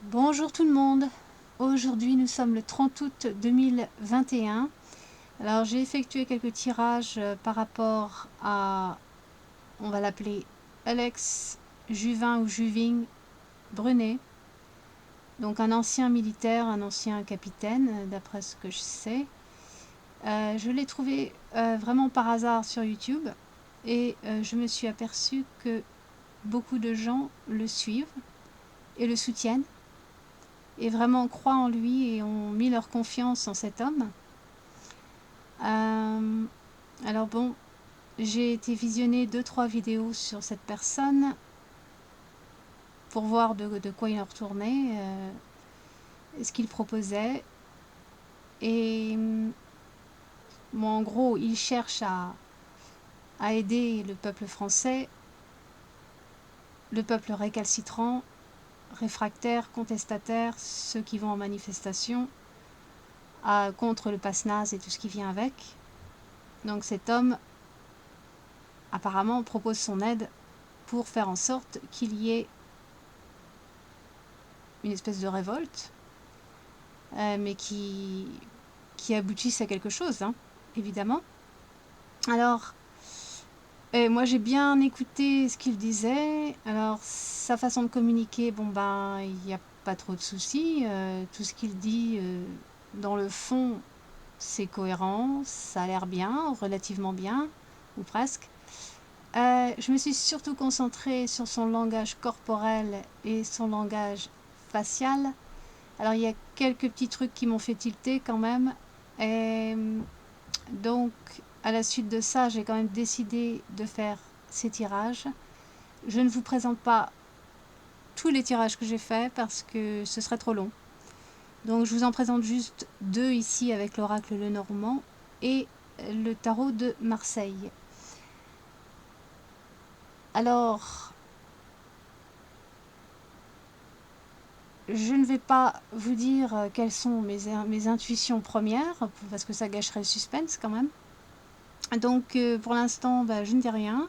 Bonjour tout le monde. Aujourd'hui nous sommes le 30 août 2021. Alors j'ai effectué quelques tirages par rapport à, on va l'appeler Alex Juvin ou Juving Brunet. Donc un ancien militaire, un ancien capitaine d'après ce que je sais. Je l'ai trouvé vraiment par hasard sur YouTube et je me suis aperçue que beaucoup de gens le suivent et le soutiennent et vraiment croient en lui et ont mis leur confiance en cet homme. Alors bon, j'ai été visionner 2-3 vidéos sur cette personne pour voir de quoi il en retournait, ce qu'il proposait. Et bon, en gros, il cherche à aider le peuple français, le peuple récalcitrant, réfractaire, contestataire, ceux qui vont en manifestation, contre le passe-naze et tout ce qui vient avec. Donc cet homme, apparemment, propose son aide pour faire en sorte qu'il y ait une espèce de révolte, mais qui aboutisse à quelque chose, hein, évidemment. Alors, moi j'ai bien écouté ce qu'il disait. Alors, sa façon de communiquer, bon ben, il n'y a pas trop de soucis. Tout ce qu'il dit, dans le fond, c'est cohérent, ça a l'air bien, relativement bien, ou presque. Je me suis surtout concentrée sur son langage corporel et son langage facial. Alors il y a quelques petits trucs qui m'ont fait tilter quand même. Et donc à la suite de ça, j'ai quand même décidé de faire ces tirages. Je ne vous présente pas tous les tirages que j'ai faits parce que ce serait trop long. Donc je vous en présente juste deux ici avec l'oracle Lenormand et le tarot de Marseille. Alors, je ne vais pas vous dire quelles sont mes intuitions premières, parce que ça gâcherait le suspense quand même. Donc pour l'instant, je ne dis rien.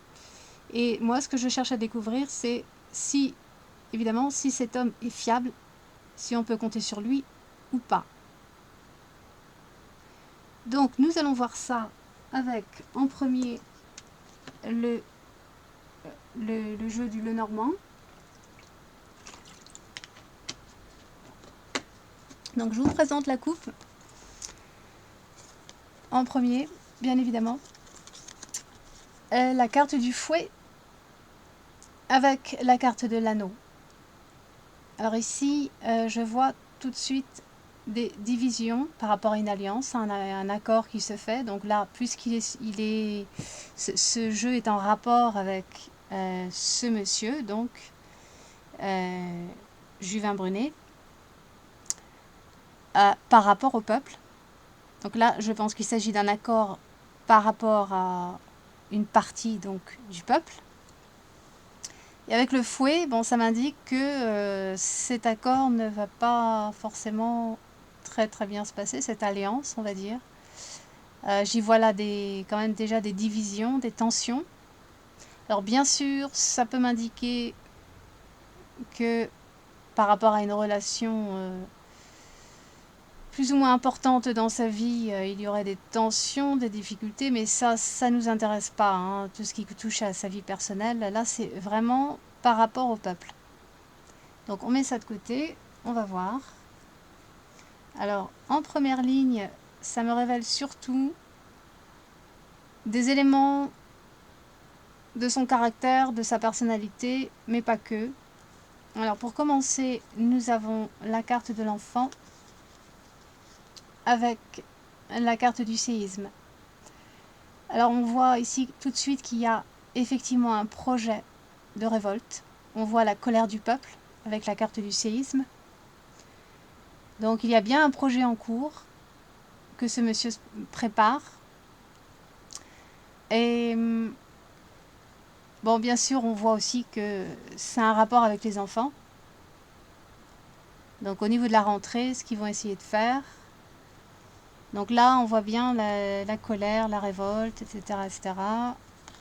Et moi, ce que je cherche à découvrir, c'est si, évidemment, si cet homme est fiable, si on peut compter sur lui ou pas. Donc nous allons voir ça avec, en premier, le jeu du Lenormand. Donc je vous présente la coupe en premier, bien évidemment. La carte du fouet avec la carte de l'anneau. Alors ici, je vois tout de suite des divisions par rapport à une alliance, un accord qui se fait. Donc là, puisqu'il est, ce jeu est en rapport avec ce monsieur, donc Juvin Brunet, par rapport au peuple. Donc là, je pense qu'il s'agit d'un accord par rapport à une partie donc du peuple. Et avec le fouet, bon, ça m'indique que cet accord ne va pas forcément très très bien se passer, cette alliance, on va dire. J'y vois là quand même déjà des divisions, des tensions. Alors bien sûr, ça peut m'indiquer que par rapport à une relation plus ou moins importante dans sa vie, il y aurait des tensions, des difficultés, mais ça ne nous intéresse pas, hein, tout ce qui touche à sa vie personnelle. Là, c'est vraiment par rapport au peuple. Donc on met ça de côté, on va voir. Alors en première ligne, ça me révèle surtout des éléments de son caractère, de sa personnalité, mais pas que. Alors pour commencer, nous avons la carte de l'enfant avec la carte du séisme. Alors on voit ici tout de suite qu'il y a effectivement un projet de révolte. On voit la colère du peuple avec la carte du séisme. Donc il y a bien un projet en cours que ce monsieur prépare. Et bon, bien sûr, on voit aussi que c'est un rapport avec les enfants. Donc au niveau de la rentrée, ce qu'ils vont essayer de faire. Donc là, on voit bien la colère, la révolte, etc., etc.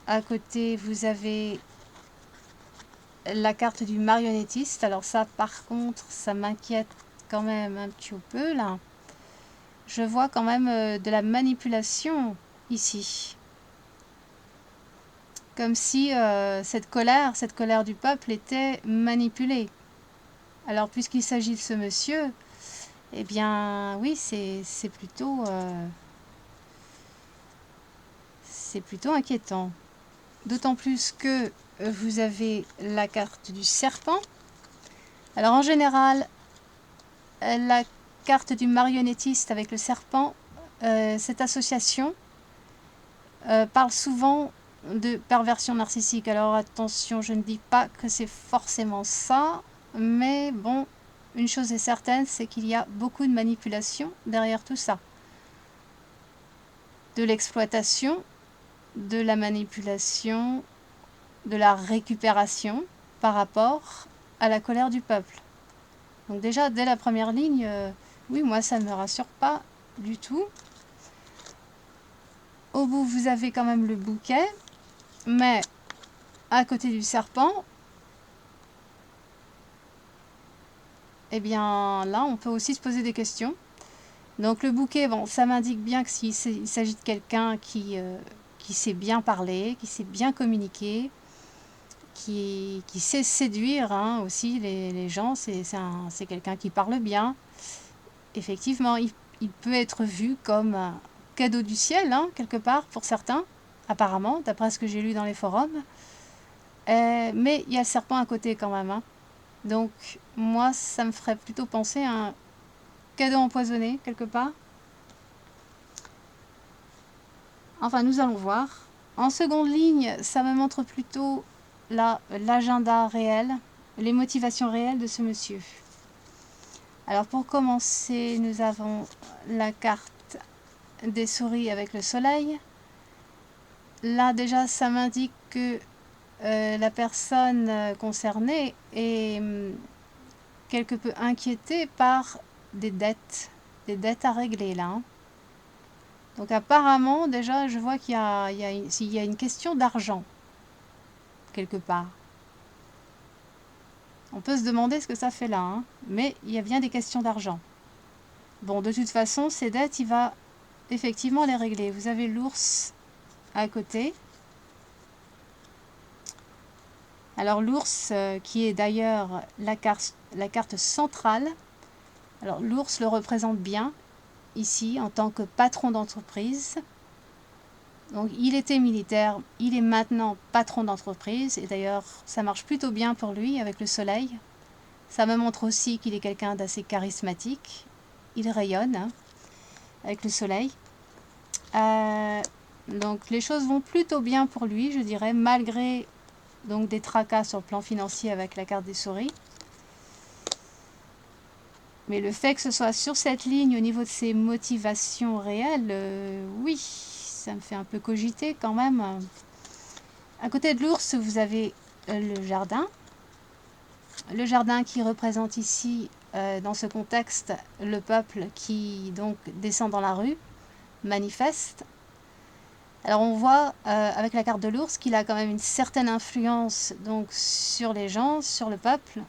À côté, vous avez la carte du marionnettiste. Alors ça, par contre, ça m'inquiète quand même un petit peu, là. Je vois quand même de la manipulation ici. Comme si cette colère du peuple était manipulée. Alors, puisqu'il s'agit de ce monsieur, eh bien, oui, c'est plutôt inquiétant. D'autant plus que vous avez la carte du serpent. Alors, en général, la carte du marionnettiste avec le serpent, cette association parle souvent de perversion narcissique. Alors, attention, je ne dis pas que c'est forcément ça, mais bon, une chose est certaine, c'est qu'il y a beaucoup de manipulation derrière tout ça. De l'exploitation, de la manipulation, de la récupération par rapport à la colère du peuple. Donc déjà, dès la première ligne, oui, moi, ça ne me rassure pas du tout. Au bout, vous avez quand même le bouquet, mais à côté du serpent, eh bien là, on peut aussi se poser des questions. Donc le bouquet, bon, ça m'indique bien que s'il s'agit de quelqu'un qui sait bien parler, qui sait bien communiquer, qui sait séduire hein, aussi les gens, c'est quelqu'un qui parle bien. Effectivement, il peut être vu comme un cadeau du ciel, hein, quelque part, pour certains, apparemment, d'après ce que j'ai lu dans les forums. Mais il y a le serpent à côté quand même. Hein. Donc moi, ça me ferait plutôt penser à un cadeau empoisonné, quelque part. Enfin, nous allons voir. En seconde ligne, ça me montre plutôt l'agenda réel, les motivations réelles de ce monsieur. Alors pour commencer, nous avons la carte des souris avec le soleil. Là déjà, ça m'indique que la personne concernée est quelque peu inquiétée par des dettes à régler là. Hein. Donc apparemment, déjà, je vois qu'il y a une question d'argent, quelque part. On peut se demander ce que ça fait là, hein, mais il y a bien des questions d'argent. Bon, de toute façon, ces dettes, il va effectivement les régler. Vous avez l'ours à côté. Alors l'ours, qui est d'ailleurs la carte centrale. Alors l'ours le représente bien, ici, en tant que patron d'entreprise. Donc il était militaire, il est maintenant patron d'entreprise et d'ailleurs ça marche plutôt bien pour lui avec le soleil. Ça me montre aussi qu'il est quelqu'un d'assez charismatique. Il rayonne hein, avec le soleil. Donc les choses vont plutôt bien pour lui, je dirais, malgré donc des tracas sur le plan financier avec la carte des souris. Mais le fait que ce soit sur cette ligne au niveau de ses motivations réelles, oui, ça me fait un peu cogiter quand même. À côté de l'ours, vous avez le jardin. Le jardin qui représente ici, dans ce contexte, le peuple qui donc descend dans la rue, manifeste. Alors on voit avec la carte de l'ours qu'il a quand même une certaine influence donc, sur les gens, sur le peuple,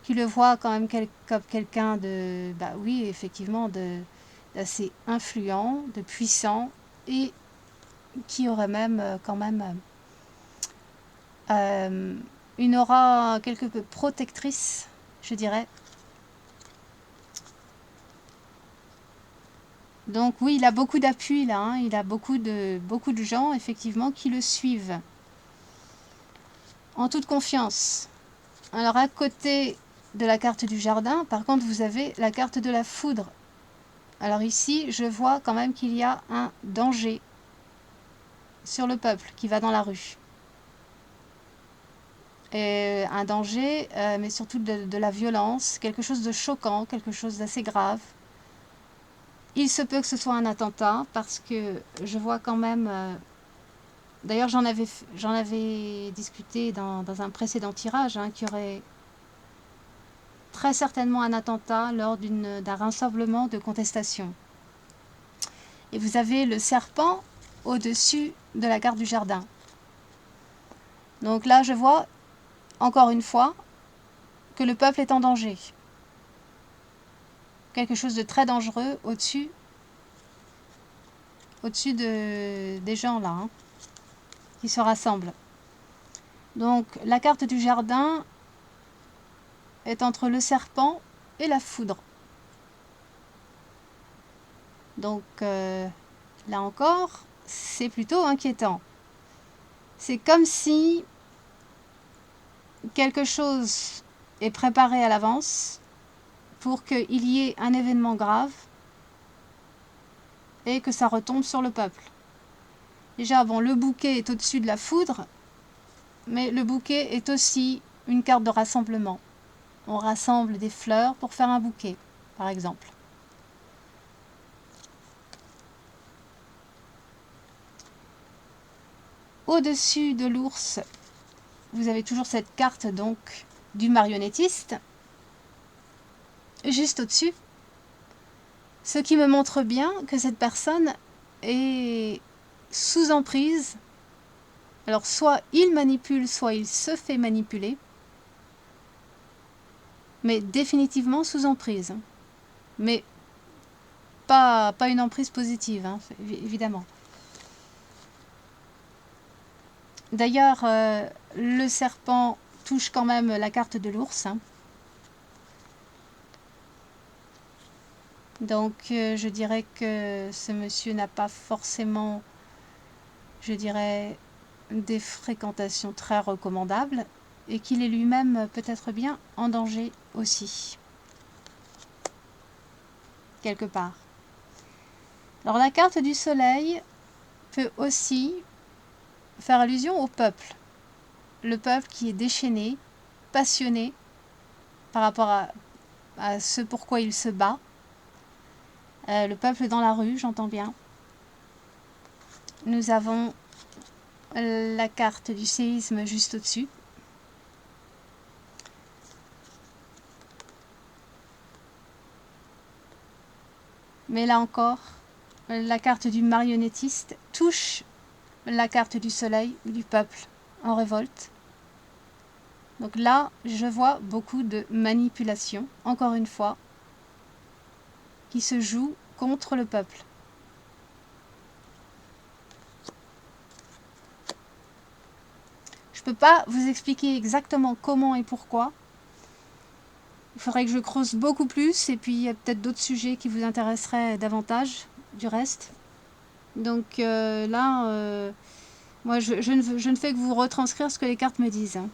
qui le voit quand même comme quelqu'un de, bah oui, effectivement, d'assez influent, de puissant, et qui aurait même quand même une aura quelque peu protectrice, je dirais. Donc oui, il a beaucoup d'appui là, hein. Il a beaucoup de gens effectivement qui le suivent en toute confiance. Alors à côté de la carte du jardin, par contre, vous avez la carte de la foudre. Alors ici, je vois quand même qu'il y a un danger sur le peuple qui va dans la rue. Et un danger, mais surtout de la violence, quelque chose de choquant, quelque chose d'assez grave. Il se peut que ce soit un attentat parce que je vois quand même... D'ailleurs, j'en avais discuté dans un précédent tirage, hein, qu'il y aurait très certainement un attentat lors d'un rassemblement de contestation. Et vous avez le serpent au-dessus de la carte du jardin. Donc là, je vois encore une fois, que le peuple est en danger. Quelque chose de très dangereux au-dessus des gens là, hein, qui se rassemblent. Donc la carte du jardin est entre le serpent et la foudre. Donc là encore, c'est plutôt inquiétant. C'est comme si quelque chose est préparé à l'avance pour qu'il y ait un événement grave et que ça retombe sur le peuple. Déjà, bon, le bouquet est au-dessus de la foudre, mais le bouquet est aussi une carte de rassemblement. On rassemble des fleurs pour faire un bouquet, par exemple. Au-dessus de l'ours, vous avez toujours cette carte donc du marionnettiste. Juste au-dessus, ce qui me montre bien que cette personne est sous emprise. Alors soit il manipule, soit il se fait manipuler, mais définitivement sous emprise. Mais pas une emprise positive, hein, évidemment. D'ailleurs, le serpent touche quand même la carte de l'ours. Hein. Donc, je dirais que ce monsieur n'a pas forcément, je dirais, des fréquentations très recommandables et qu'il est lui-même peut-être bien en danger aussi, quelque part. Alors, la carte du soleil peut aussi faire allusion au peuple. Le peuple qui est déchaîné, passionné par rapport à ce pourquoi il se bat. Le peuple dans la rue, j'entends bien. Nous avons la carte du séisme juste au-dessus. Mais là encore, la carte du marionnettiste touche la carte du soleil ou du peuple en révolte. Donc là, je vois beaucoup de manipulation, encore une fois, qui se joue contre le peuple. Je ne peux pas vous expliquer exactement comment et pourquoi. Il faudrait que je creuse beaucoup plus et puis il y a peut-être d'autres sujets qui vous intéresseraient davantage du reste. Donc là, moi je ne fais que vous retranscrire ce que les cartes me disent. Hein.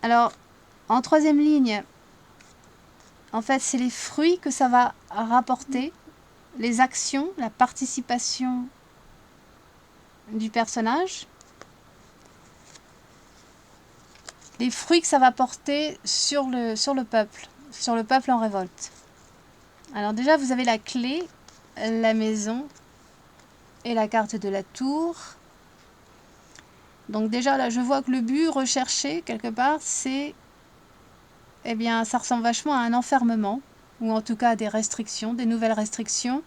Alors, en troisième ligne, en fait, c'est les fruits que ça va rapporter, les actions, la participation du personnage, les fruits que ça va porter sur le peuple en révolte. Alors déjà, vous avez la clé, la maison et la carte de la tour. Donc déjà, là, je vois que le but recherché, quelque part, c'est... Eh bien, ça ressemble vachement à un enfermement, ou en tout cas à des restrictions, des nouvelles restrictions,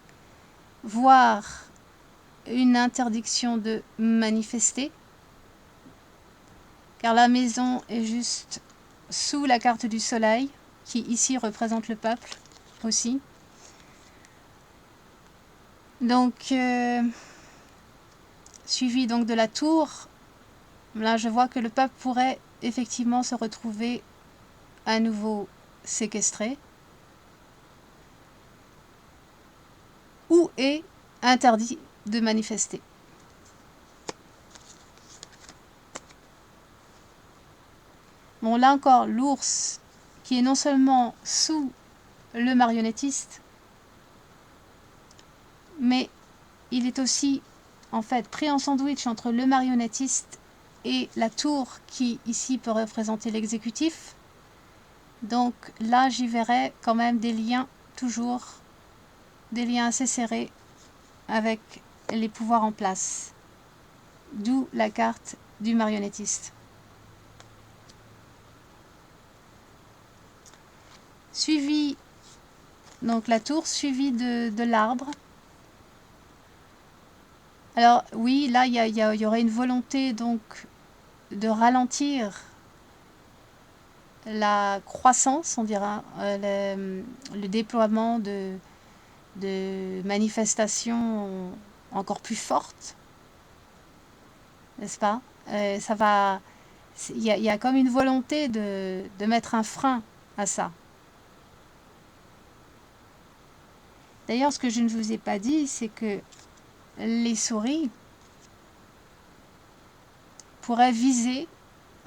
voire une interdiction de manifester. Car la maison est juste sous la carte du soleil, qui ici représente le peuple aussi. Donc, suivi donc de la tour, là je vois que le peuple pourrait effectivement se retrouver à nouveau séquestré ou est interdit de manifester. Bon, là encore, l'ours qui est non seulement sous le marionnettiste, mais il est aussi en fait pris en sandwich entre le marionnettiste et la tour qui ici peut représenter l'exécutif. Donc là, j'y verrai quand même des liens, toujours des liens assez serrés avec les pouvoirs en place. D'où la carte du marionnettiste. Suivi, donc la tour suivie de l'arbre. Alors oui, là il y aurait une volonté donc de ralentir la croissance, on dira, le déploiement de manifestations encore plus fortes, n'est-ce pas? Ça va, il y a comme une volonté de mettre un frein à ça. D'ailleurs, ce que je ne vous ai pas dit, c'est que les souris pourraient viser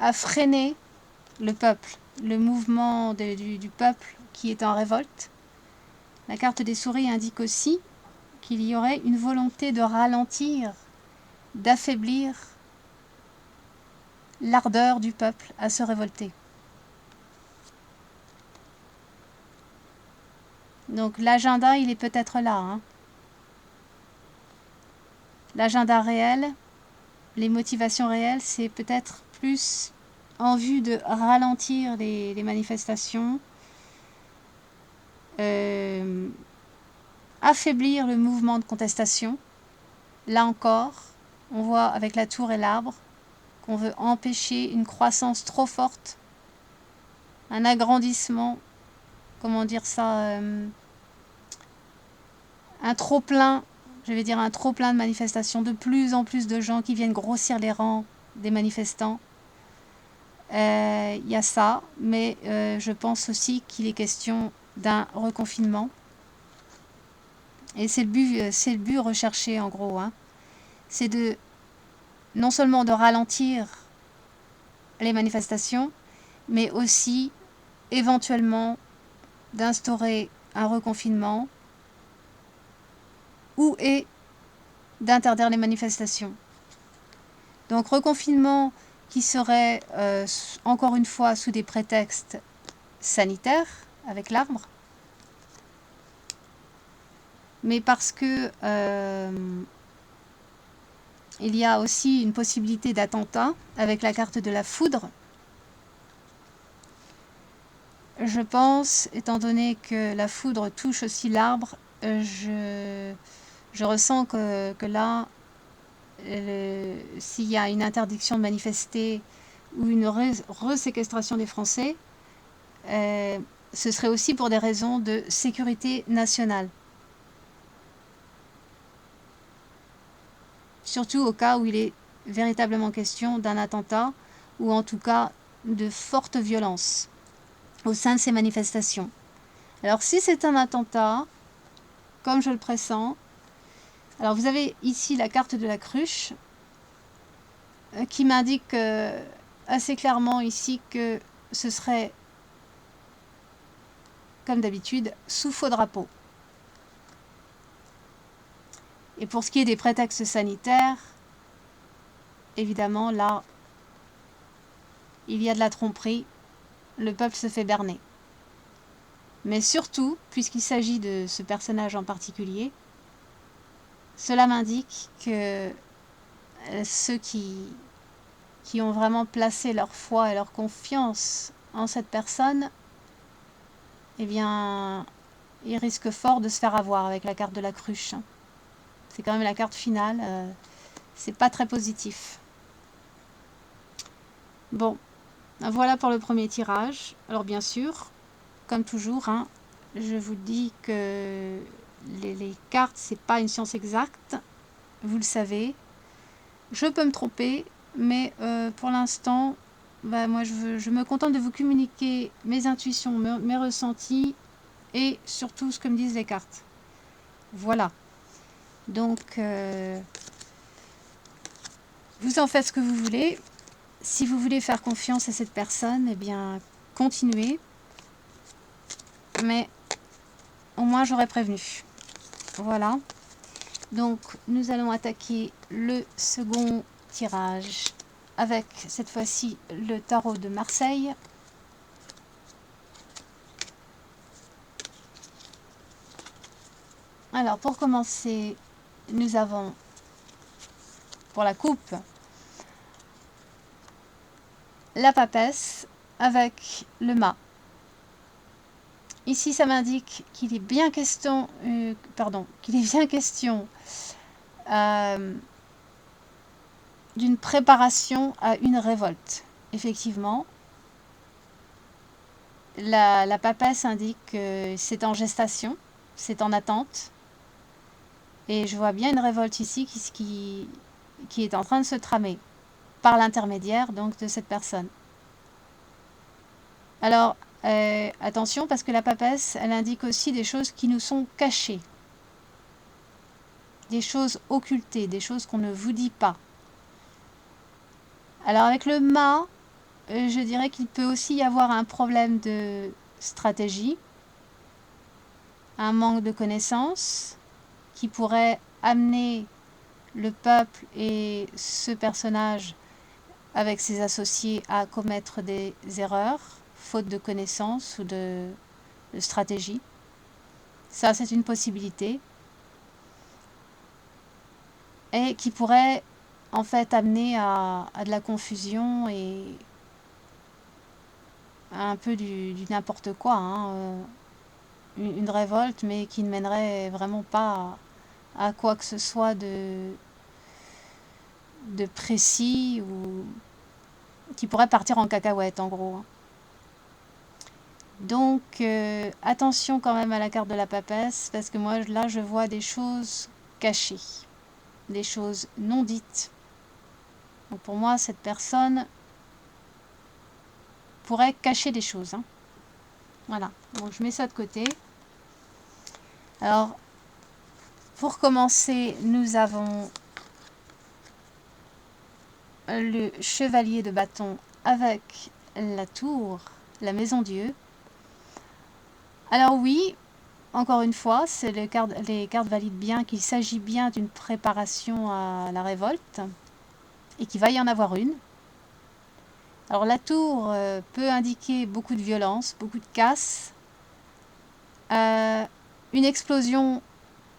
à freiner le peuple, le mouvement du peuple qui est en révolte. La carte des souris indique aussi qu'il y aurait une volonté de ralentir, d'affaiblir l'ardeur du peuple à se révolter. Donc l'agenda, il est peut-être là. Hein. L'agenda réel, les motivations réelles, c'est peut-être plus en vue de ralentir les manifestations, affaiblir le mouvement de contestation. Là encore, on voit avec la tour et l'arbre qu'on veut empêcher une croissance trop forte, un agrandissement, comment dire ça, un trop-plein, je vais dire un trop-plein de manifestations, de plus en plus de gens qui viennent grossir les rangs des manifestants. Y a ça, mais je pense aussi qu'il est question d'un reconfinement. Et c'est le but recherché en gros. Hein. C'est de non seulement de ralentir les manifestations, mais aussi éventuellement d'instaurer un reconfinement ou d'interdire les manifestations. Donc reconfinement qui serait encore une fois sous des prétextes sanitaires avec l'arbre, mais parce que il y a aussi une possibilité d'attentat avec la carte de la foudre. Je pense, étant donné que la foudre touche aussi l'arbre, je ressens que là, s'il y a une interdiction de manifester ou une reséquestration des Français, ce serait aussi pour des raisons de sécurité nationale. Surtout au cas où il est véritablement question d'un attentat ou en tout cas de forte violence au sein de ces manifestations. Alors si c'est un attentat, comme je le pressens, alors vous avez ici la carte de la cruche qui m'indique assez clairement ici que ce serait, comme d'habitude, sous faux drapeau. Et pour ce qui est des prétextes sanitaires, évidemment, là, il y a de la tromperie, le peuple se fait berner. Mais surtout, puisqu'il s'agit de ce personnage en particulier, cela m'indique que ceux qui ont vraiment placé leur foi et leur confiance en cette personne, eh bien, ils risquent fort de se faire avoir avec la carte de la cruche. C'est quand même la carte finale, c'est pas très positif. Bon, voilà pour le premier tirage. Alors bien sûr, comme toujours, hein, je vous dis que les cartes, c'est pas une science exacte, vous le savez. Je peux me tromper, mais pour l'instant, moi je me contente de vous communiquer mes intuitions, mes ressentis et surtout ce que me disent les cartes. Voilà. Donc, vous en faites ce que vous voulez. Si vous voulez faire confiance à cette personne, eh bien, continuez. Mais au moins, j'aurais prévenu. Voilà. Donc, nous allons attaquer le second tirage avec, cette fois-ci, le tarot de Marseille. Alors, pour commencer, nous avons, pour la coupe, la papesse avec le mât. Ici, ça m'indique qu'il est bien question, d'une préparation à une révolte. Effectivement, la papesse indique que c'est en gestation, c'est en attente. Et je vois bien une révolte ici qui est en train de se tramer par l'intermédiaire donc de cette personne. Alors, attention parce que la papesse, elle indique aussi des choses qui nous sont cachées. Des choses occultées, des choses qu'on ne vous dit pas. Alors avec le mât, je dirais qu'il peut aussi y avoir un problème de stratégie, un manque de connaissances qui pourrait amener le peuple et ce personnage avec ses associés à commettre des erreurs, faute de connaissances ou de stratégie. Ça, c'est une possibilité. Et qui pourrait en fait amener à de la confusion et à un peu du n'importe quoi. Hein, une révolte, mais qui ne mènerait vraiment pas à quoi que ce soit de précis ou qui pourrait partir en cacahuète en gros. Donc attention quand même à la carte de la papesse parce que moi là je vois des choses cachées, des choses non dites. Donc pour moi cette personne pourrait cacher des choses. Hein. Voilà, donc je mets ça de côté. Alors pour commencer nous avons le chevalier de bâton avec la tour, la maison Dieu. Alors oui, encore une fois, c'est les cartes valident bien qu'il s'agit bien d'une préparation à la révolte et qu'il va y en avoir une. Alors la tour peut indiquer beaucoup de violence, beaucoup de casse, une explosion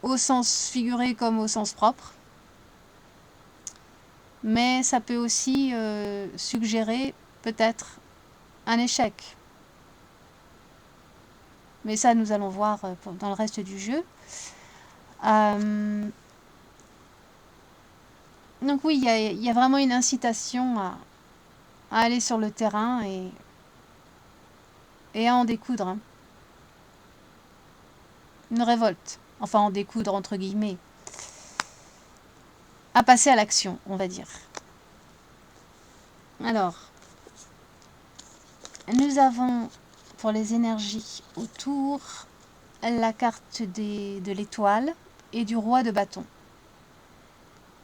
au sens figuré comme au sens propre. Mais ça peut aussi suggérer peut-être un échec. Mais ça, nous allons voir dans le reste du jeu. Donc oui, il y a vraiment une incitation à aller sur le terrain et à en découdre. Hein. Une révolte. Enfin, en découdre entre guillemets. À passer à l'action, on va dire. Alors, nous avons pour les énergies autour la carte de l'étoile et du roi de bâton.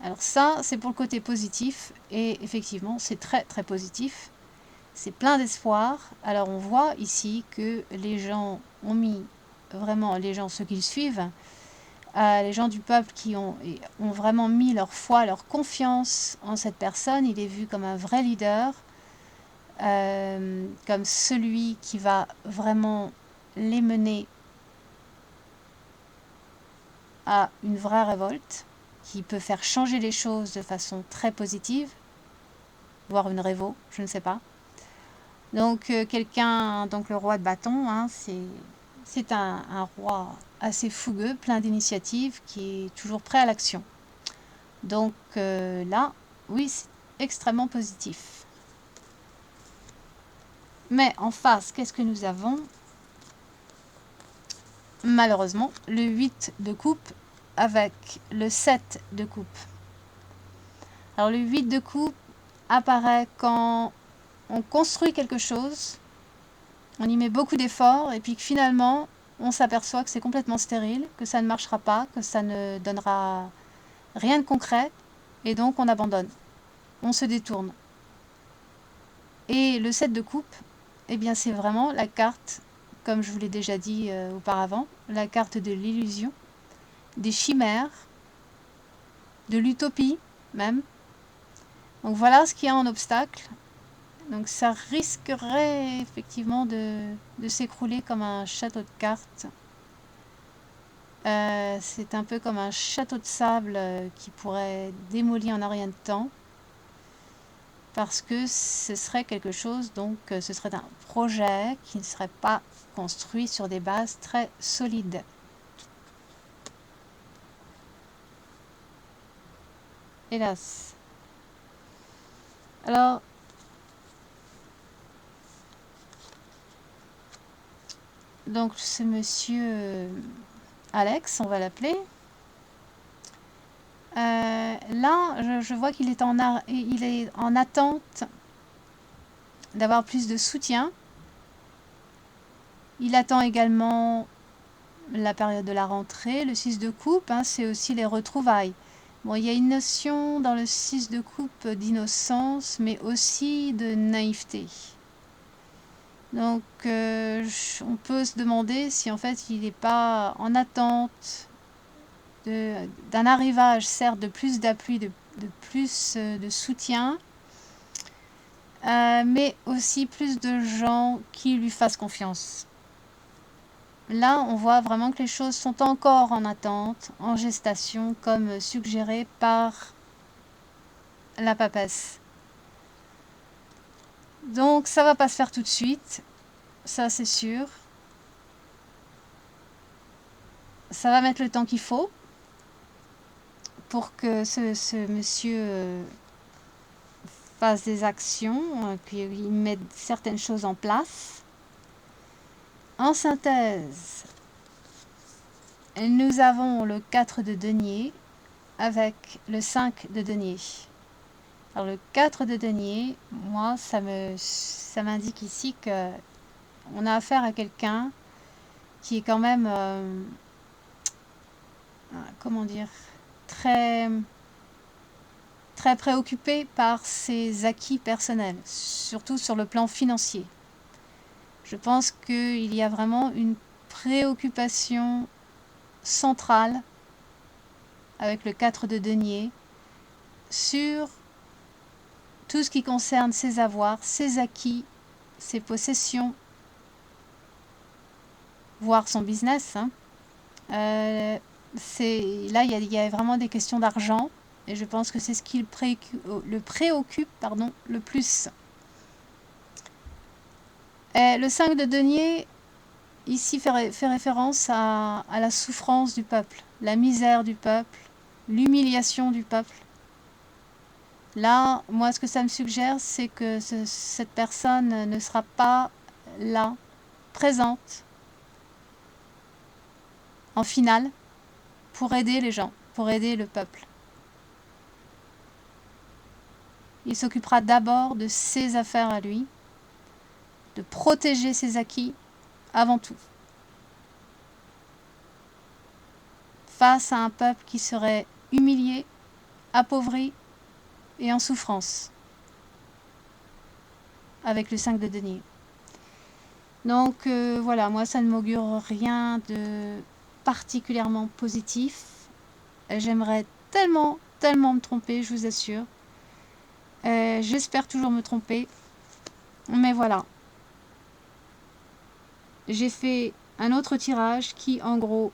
Alors ça, c'est pour le côté positif et effectivement, c'est très très positif. C'est plein d'espoir. Alors on voit ici que les gens ont mis, vraiment les gens, ceux qui le suivent, les gens du peuple qui ont vraiment mis leur foi, leur confiance en cette personne. Il est vu comme un vrai leader, comme celui qui va vraiment les mener à une vraie révolte, qui peut faire changer les choses de façon très positive, voire une révo, je ne sais pas. Donc quelqu'un, donc le roi de bâton, hein, c'est un roi assez fougueux, plein d'initiatives, qui est toujours prêt à l'action. Donc là, oui, c'est extrêmement positif. Mais en face, qu'est-ce que nous avons? Malheureusement, le 8 de coupe avec le 7 de coupe. Alors le 8 de coupe apparaît quand on construit quelque chose, on y met beaucoup d'efforts et puis que finalement on s'aperçoit que c'est complètement stérile, que ça ne marchera pas, que ça ne donnera rien de concret et donc on abandonne, on se détourne. Et le 7 de coupe, eh bien c'est vraiment la carte, comme je vous l'ai déjà dit auparavant, la carte de l'illusion, des chimères, de l'utopie même. Donc voilà ce qu'il y a en obstacle. Donc ça risquerait effectivement de s'écrouler comme un château de cartes. C'est un peu comme un château de sable qui pourrait démolir en un rien de temps. Parce que ce serait quelque chose, donc ce serait un projet qui ne serait pas construit sur des bases très solides. Hélas. Alors, donc ce monsieur Alex, on va l'appeler. Là, je vois qu'il est il est en attente d'avoir plus de soutien. Il attend également la période de la rentrée. Le 6 de coupe, hein, c'est aussi les retrouvailles. Bon, il y a une notion dans le 6 de coupe d'innocence, mais aussi de naïveté. Donc, on peut se demander si en fait il n'est pas en attente d'un arrivage, certes, de plus d'appui, de plus de soutien, mais aussi plus de gens qui lui fassent confiance. Là, on voit vraiment que les choses sont encore en attente, en gestation, comme suggéré par la papesse. Donc, ça va pas se faire tout de suite, ça c'est sûr. Ça va mettre le temps qu'il faut pour que ce monsieur fasse des actions, qu'il mette certaines choses en place. En synthèse, nous avons le 4 de denier avec le 5 de denier. Alors le 4 de denier, moi, ça m'indique ici que on a affaire à quelqu'un qui est quand même, comment dire, très, très préoccupé par ses acquis personnels, surtout sur le plan financier. Je pense qu'il y a vraiment une préoccupation centrale avec le 4 de denier sur tout ce qui concerne ses avoirs, ses acquis, ses possessions, voire son business. Hein. Là, il y a vraiment des questions d'argent et je pense que c'est ce qui le préoccupe le plus. Et le 5 de denier, ici, fait référence à la souffrance du peuple, la misère du peuple, l'humiliation du peuple. Là, moi, ce que ça me suggère, c'est que cette personne ne sera pas là, présente, en finale, pour aider les gens, pour aider le peuple. Il s'occupera d'abord de ses affaires à lui, de protéger ses acquis avant tout. Face à un peuple qui serait humilié, appauvri et en souffrance, avec le 5 de denier. Donc voilà, moi ça ne m'augure rien de particulièrement positif. J'aimerais tellement me tromper, je vous assure. J'espère toujours me tromper. Mais voilà. J'ai fait un autre tirage qui, en gros,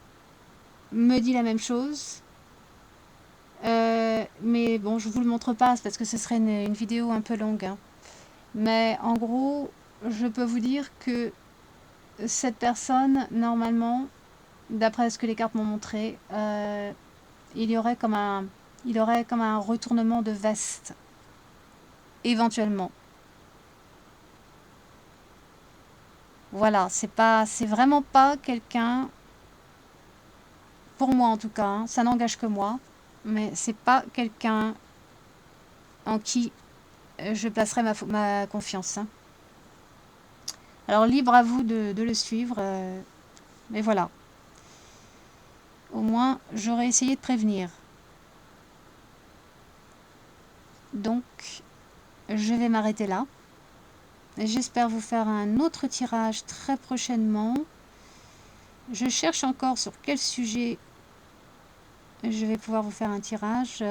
me dit la même chose. Mais bon, je vous le montre pas parce que ce serait une vidéo un peu longue. Hein. Mais en gros, je peux vous dire que cette personne, normalement, d'après ce que les cartes m'ont montré, il aurait comme un retournement de veste, éventuellement. Voilà, c'est vraiment pas quelqu'un, pour moi en tout cas, hein, ça n'engage que moi, mais c'est pas quelqu'un en qui je placerai ma confiance. Hein. Alors libre à vous de le suivre, mais voilà. Au moins, j'aurais essayé de prévenir. Donc, je vais m'arrêter là. J'espère vous faire un autre tirage très prochainement. Je cherche encore sur quel sujet je vais pouvoir vous faire un tirage.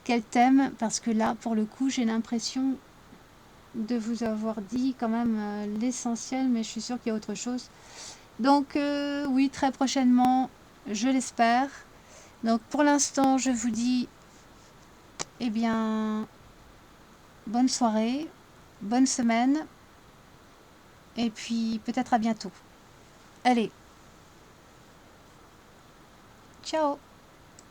Quel thème, parce que là, pour le coup, j'ai l'impression de vous avoir dit quand même l'essentiel, mais je suis sûre qu'il y a autre chose. Donc, oui, très prochainement, je l'espère. Donc, pour l'instant, je vous dis, eh bien, bonne soirée, bonne semaine, et puis peut-être à bientôt. Allez, ciao!